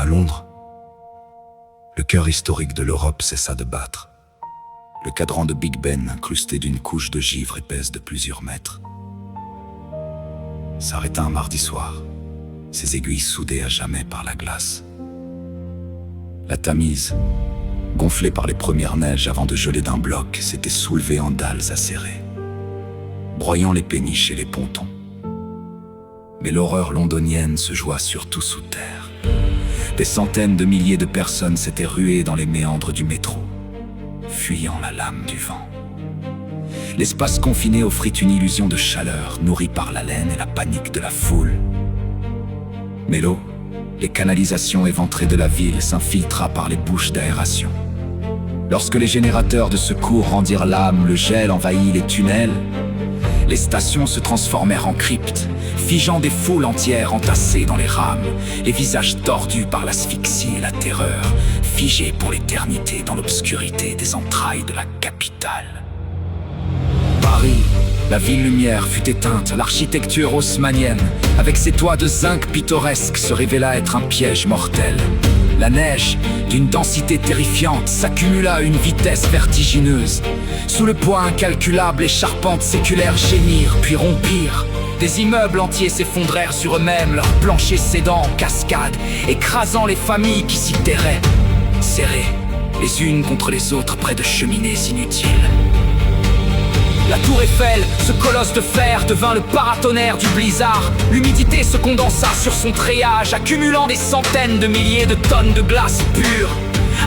À Londres, le cœur historique de l'Europe cessa de battre. Le cadran de Big Ben, incrusté d'une couche de givre épaisse de plusieurs mètres, s'arrêta un mardi soir, ses aiguilles soudées à jamais par la glace. La Tamise, gonflée par les premières neiges avant de geler d'un bloc, s'était soulevée en dalles acérées, broyant les péniches et les pontons. Mais l'horreur londonienne se joua surtout sous terre. Des centaines de milliers de personnes s'étaient ruées dans les méandres du métro, fuyant la lame du vent. L'espace confiné offrit une illusion de chaleur, nourrie par l'haleine et la panique de la foule. Mais l'eau, les canalisations éventrées de la ville, s'infiltra par les bouches d'aération. Lorsque les générateurs de secours rendirent l'âme, le gel envahit les tunnels. Les stations se transformèrent en cryptes, figeant des foules entières entassées dans les rames, les visages tordus par l'asphyxie et la terreur, figés pour l'éternité dans l'obscurité des entrailles de la capitale. Paris, la ville-lumière fut éteinte, l'architecture haussmannienne, avec ses toits de zinc pittoresques, se révéla être un piège mortel. La neige, d'une densité terrifiante, s'accumula à une vitesse vertigineuse. Sous le poids incalculable, les charpentes séculaires gémirent, puis rompirent. Des immeubles entiers s'effondrèrent sur eux-mêmes, leurs planchers cédant en cascade, écrasant les familles qui s'y terraient, serrées les unes contre les autres près de cheminées inutiles. La tour Eiffel, ce colosse de fer, devint le paratonnerre du blizzard. L'humidité se condensa sur son treillage, accumulant des centaines de milliers de tonnes de glace pure.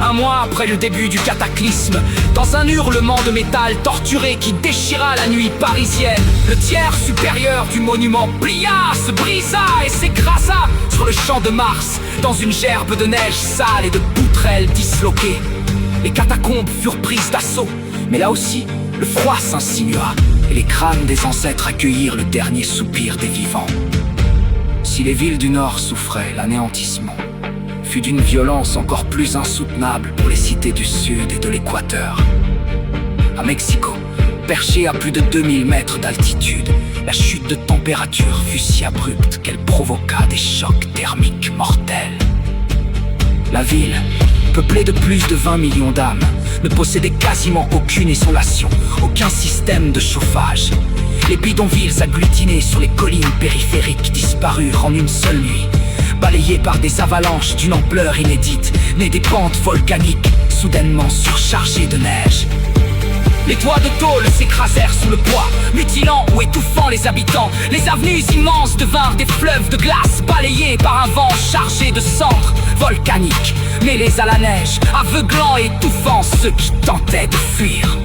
Un mois après le début du cataclysme, dans un hurlement de métal torturé qui déchira la nuit parisienne, le tiers supérieur du monument plia, se brisa et s'écrasa sur le champ de Mars, dans une gerbe de neige sale et de poutrelles disloquées. Les catacombes furent prises d'assaut, mais là aussi, le froid s'insinua, et les crânes des ancêtres accueillirent le dernier soupir des vivants. Si les villes du Nord souffraient, l'anéantissement fut d'une violence encore plus insoutenable pour les cités du Sud et de l'Équateur. À Mexico, perchée à plus de 2000 mètres d'altitude, la chute de température fut si abrupte qu'elle provoqua des chocs thermiques mortels. La ville, peuplée de plus de 20 millions d'âmes, ne possédait quasiment aucune isolation, aucun système de chauffage. Les bidonvilles agglutinées sur les collines périphériques disparurent en une seule nuit, balayées par des avalanches d'une ampleur inédite, nées des pentes volcaniques soudainement surchargées de neige. Les toits de tôle s'écrasèrent sous le poids, mutilant ou étouffant les habitants. Les avenues immenses devinrent des fleuves de glace, balayés par un vent chargé de cendres volcaniques, mêlés à la neige, aveuglant et étouffant ceux qui tentaient de fuir.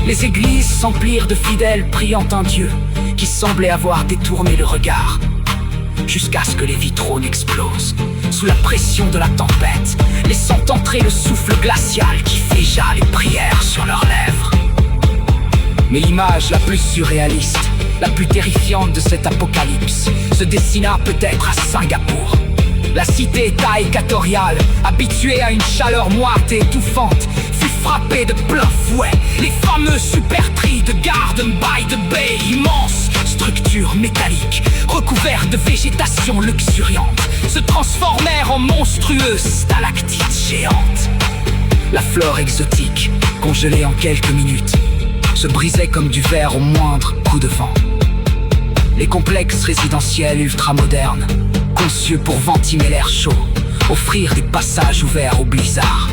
Les églises s'emplirent de fidèles priant un Dieu qui semblait avoir détourné le regard, jusqu'à ce que les vitraux n'explosent sous la pression de la tempête, laissant entrer le souffle glacial qui figea les prières sur leurs lèvres. Mais l'image la plus surréaliste, la plus terrifiante de cet apocalypse se dessina peut-être à Singapour. La cité-état équatoriale, habituée à une chaleur moite et étouffante, fut frappée de plein fouet. Les fameux super-tris de Garden by the Bay, immenses structures métalliques recouvertes de végétation luxuriante, se transformèrent en monstrueuses stalactites géantes. La flore exotique, congelée en quelques minutes, se brisait comme du verre au moindre coup de vent. Les complexes résidentiels ultramodernes, conçus pour ventiler l'air chaud, offrirent des passages ouverts au blizzard.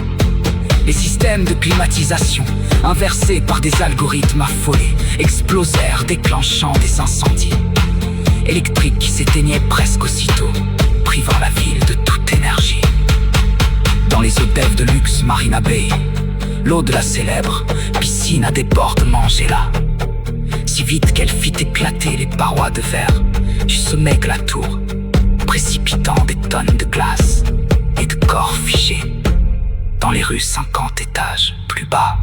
Les systèmes de climatisation, inversés par des algorithmes affolés, explosèrent, déclenchant des incendies électriques qui s'éteignaient presque aussitôt, privant la ville de toute énergie. Dans les hôtels de luxe Marina Bay, l'eau de la célèbre piscine à débordement gela, si vite qu'elle fit éclater les parois de verre du sommet de la tour, précipitant des tonnes de glace et de corps figés dans les rues 50 étages plus bas.